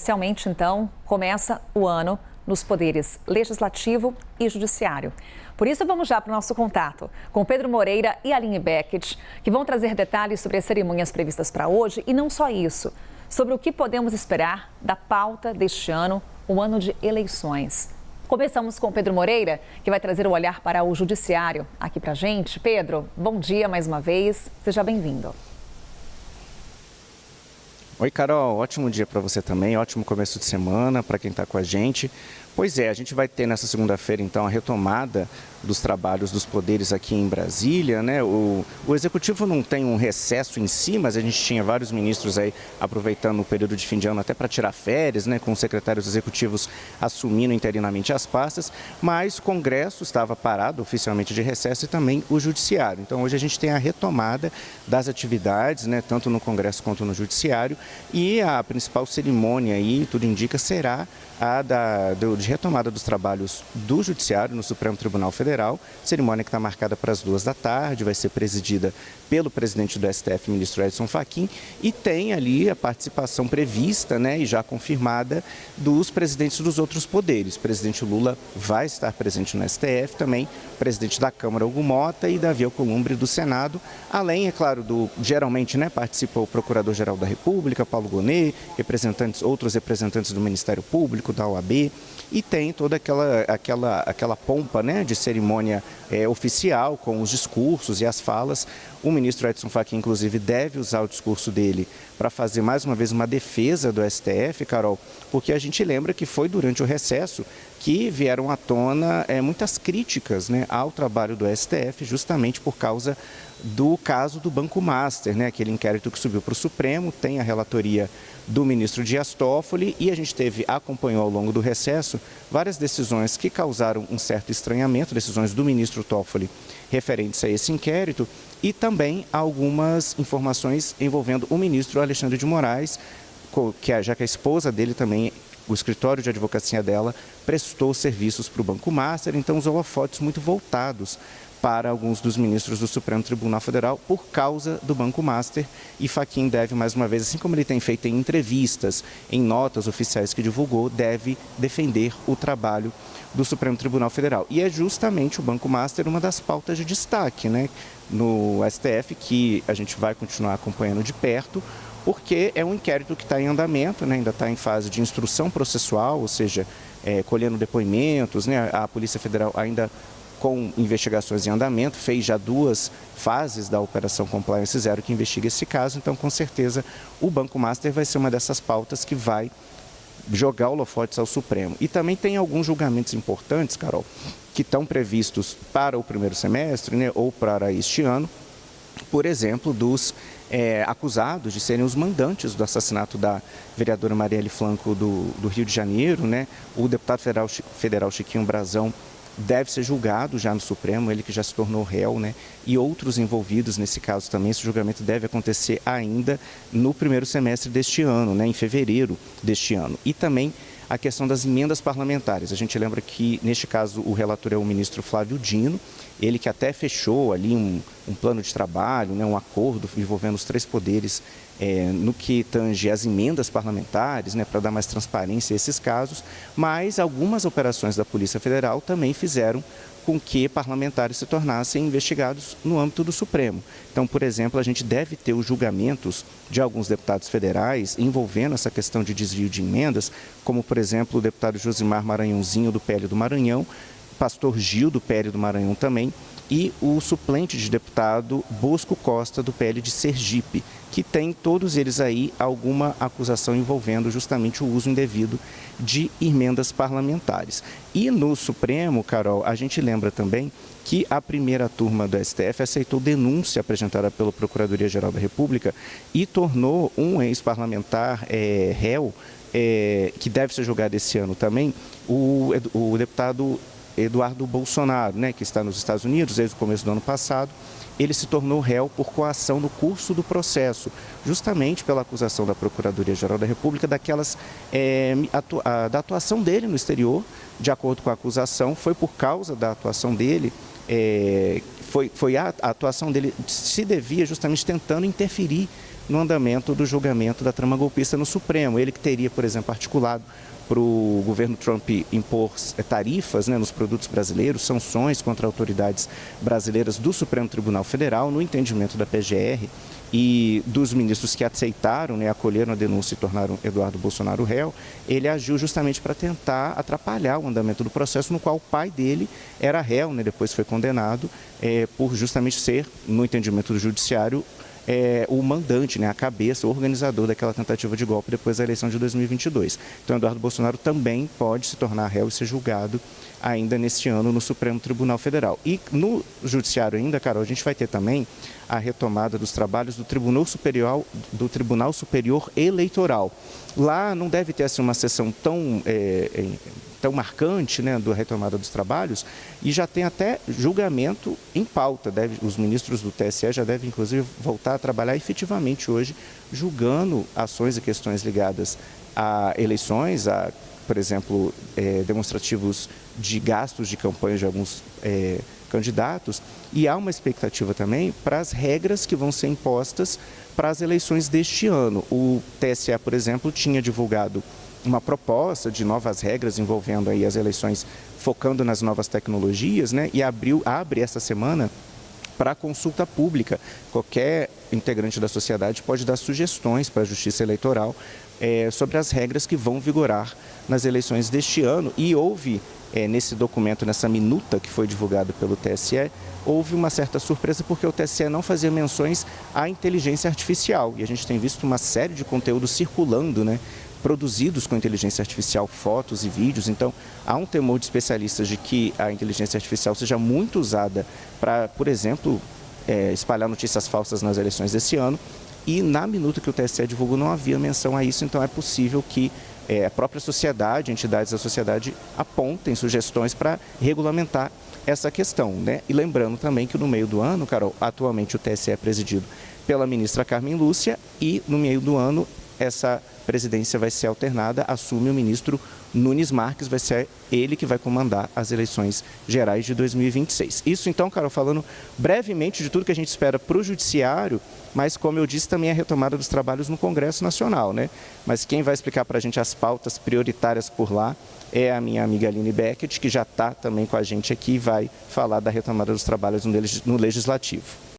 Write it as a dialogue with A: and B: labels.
A: oficialmente, então, começa o ano nos poderes legislativo e judiciário. Por isso, vamos já para o nosso contato com Pedro Moreira e Aline Beckett, que vão trazer detalhes sobre as cerimônias previstas para hoje e não só isso, sobre o que podemos esperar da pauta deste ano, o ano de eleições. Começamos com Pedro Moreira, que vai trazer o olhar para o judiciário aqui para a gente. Pedro, bom dia mais uma vez, seja bem-vindo.
B: Oi, Carol, ótimo dia para você também, ótimo começo de semana para quem está com a gente. Pois é, a gente vai ter nessa segunda-feira, então, a retomada dos trabalhos dos poderes aqui em Brasília, né? O Executivo não tem um recesso em si, mas a gente tinha vários ministros aí aproveitando o período de fim de ano até para tirar férias, né? Com os secretários executivos assumindo interinamente as pastas, mas o Congresso estava parado oficialmente de recesso e também o Judiciário. Então, hoje a gente tem a retomada das atividades, né? Tanto no Congresso quanto no Judiciário, e a principal cerimônia aí, tudo indica, será a de retomada dos trabalhos do Judiciário no Supremo Tribunal Federal, cerimônia que está marcada para as 14h, vai ser presidida pelo presidente do STF, ministro Edson Fachin, e tem ali a participação prevista, né, e já confirmada dos presidentes dos outros poderes. O presidente Lula vai estar presente no STF também, presidente da Câmara, Hugo Mota, e Davi Alcolumbre do Senado, além, é claro, geralmente, né, participa o Procurador-Geral da República, Paulo Gonet, outros representantes do Ministério Público, da OAB, e tem toda aquela pompa, né, de cerimônia oficial, com os discursos e as falas. O ministro Edson Fachin, inclusive, deve usar o discurso dele para fazer mais uma vez uma defesa do STF, Carol, porque a gente lembra que foi durante o recesso que vieram à tona muitas críticas, né, ao trabalho do STF, justamente por causa do caso do Banco Master, né, aquele inquérito que subiu para o Supremo, tem a relatoria do ministro Dias Toffoli, e a gente acompanhou ao longo do recesso várias decisões que causaram um certo estranhamento, decisões do ministro Toffoli referentes a esse inquérito, e também algumas informações envolvendo o ministro Alexandre de Moraes, já que a esposa dele também, o escritório de advocacia dela, prestou serviços para o Banco Master, então os holofotes muito voltados para alguns dos ministros do Supremo Tribunal Federal por causa do Banco Master, e Fachin deve, mais uma vez, assim como ele tem feito em entrevistas, em notas oficiais que divulgou, deve defender o trabalho do Supremo Tribunal Federal. E é justamente o Banco Master uma das pautas de destaque, né, no STF, que a gente vai continuar acompanhando de perto, porque é um inquérito que está em andamento, né, ainda está em fase de instrução processual, ou seja, colhendo depoimentos, né, a Polícia Federal ainda com investigações em andamento, fez já 2 fases da Operação Compliance Zero que investiga esse caso, então com certeza o Banco Master vai ser uma dessas pautas que vai jogar holofotes ao Supremo. E também tem alguns julgamentos importantes, Carol, que estão previstos para o primeiro semestre, né, ou para este ano, por exemplo, dos acusados de serem os mandantes do assassinato da vereadora Marielle Franco do Rio de Janeiro, né, o deputado federal Chiquinho Brazão deve ser julgado já no Supremo, ele que já se tornou réu, né? E outros envolvidos nesse caso também. Esse julgamento deve acontecer ainda no primeiro semestre deste ano, né? Em fevereiro deste ano. E também a questão das emendas parlamentares. A gente lembra que, neste caso, o relator é o ministro Flávio Dino, ele que até fechou ali um plano de trabalho, né, um acordo envolvendo os 3 poderes no que tange as emendas parlamentares, né, para dar mais transparência a esses casos, mas algumas operações da Polícia Federal também fizeram com que parlamentares se tornassem investigados no âmbito do Supremo. Então, por exemplo, a gente deve ter os julgamentos de alguns deputados federais envolvendo essa questão de desvio de emendas, como, por exemplo, o deputado Josimar Maranhãozinho, do PL do Maranhão, Pastor Gil, do PL do Maranhão também, e o suplente de deputado Bosco Costa, do PL de Sergipe, que tem todos eles aí alguma acusação envolvendo justamente o uso indevido de emendas parlamentares. E no Supremo, Carol, a gente lembra também que a primeira turma do STF aceitou denúncia apresentada pela Procuradoria-Geral da República e tornou um ex-parlamentar réu, que deve ser julgado esse ano também, o deputado Eduardo Bolsonaro, né, que está nos Estados Unidos desde o começo do ano passado. Ele se tornou réu por coação no curso do processo, justamente pela acusação da Procuradoria-Geral da República da atuação dele no exterior. De acordo com a acusação, foi por causa da atuação dele, a atuação dele se devia justamente tentando interferir no andamento do julgamento da trama golpista no Supremo. Ele que teria, por exemplo, articulado para o governo Trump impor tarifas, né, nos produtos brasileiros, sanções contra autoridades brasileiras do Supremo Tribunal Federal, no entendimento da PGR e dos ministros que aceitaram, né, acolheram a denúncia e tornaram Eduardo Bolsonaro réu, ele agiu justamente para tentar atrapalhar o andamento do processo no qual o pai dele era réu, né, depois foi condenado por justamente ser, no entendimento do judiciário, o mandante, né, a cabeça, o organizador daquela tentativa de golpe depois da eleição de 2022. Então, Eduardo Bolsonaro também pode se tornar réu e ser julgado ainda neste ano no Supremo Tribunal Federal. E no judiciário ainda, Carol, a gente vai ter também a retomada dos trabalhos do Tribunal Superior Eleitoral. Lá não deve ter assim, uma sessão tão marcante, né, da retomada dos trabalhos, e já tem até julgamento em pauta. Os ministros do TSE já devem, inclusive, voltar a trabalhar efetivamente hoje, julgando ações e questões ligadas a eleições, por exemplo, demonstrativos de gastos de campanha de alguns candidatos, e há uma expectativa também para as regras que vão ser impostas para as eleições deste ano. O TSE, por exemplo, tinha divulgado uma proposta de novas regras envolvendo aí as eleições, focando nas novas tecnologias, né, e abre essa semana para consulta pública. Qualquer integrante da sociedade pode dar sugestões para a Justiça Eleitoral sobre as regras que vão vigorar nas eleições deste ano. E houve, nesse documento, nessa minuta que foi divulgada pelo TSE, houve uma certa surpresa porque o TSE não fazia menções à inteligência artificial. E a gente tem visto uma série de conteúdos circulando, né, produzidos com inteligência artificial, fotos e vídeos. Então, há um temor de especialistas de que a inteligência artificial seja muito usada para, por exemplo, espalhar notícias falsas nas eleições desse ano. E na minuta que o TSE divulgou não havia menção a isso, então é possível que a própria sociedade, entidades da sociedade apontem sugestões para regulamentar essa questão, né? E lembrando também que no meio do ano, Carol, atualmente o TSE é presidido pela ministra Carmen Lúcia e no meio do ano essa presidência vai ser alternada, assume o ministro Nunes Marques, vai ser ele que vai comandar as eleições gerais de 2026. Isso então, Carol, falando brevemente de tudo que a gente espera para o judiciário, mas como eu disse, também a retomada dos trabalhos no Congresso Nacional, né? Mas quem vai explicar para a gente as pautas prioritárias por lá é a minha amiga Aline Beckett, que já está também com a gente aqui e vai falar da retomada dos trabalhos no Legislativo.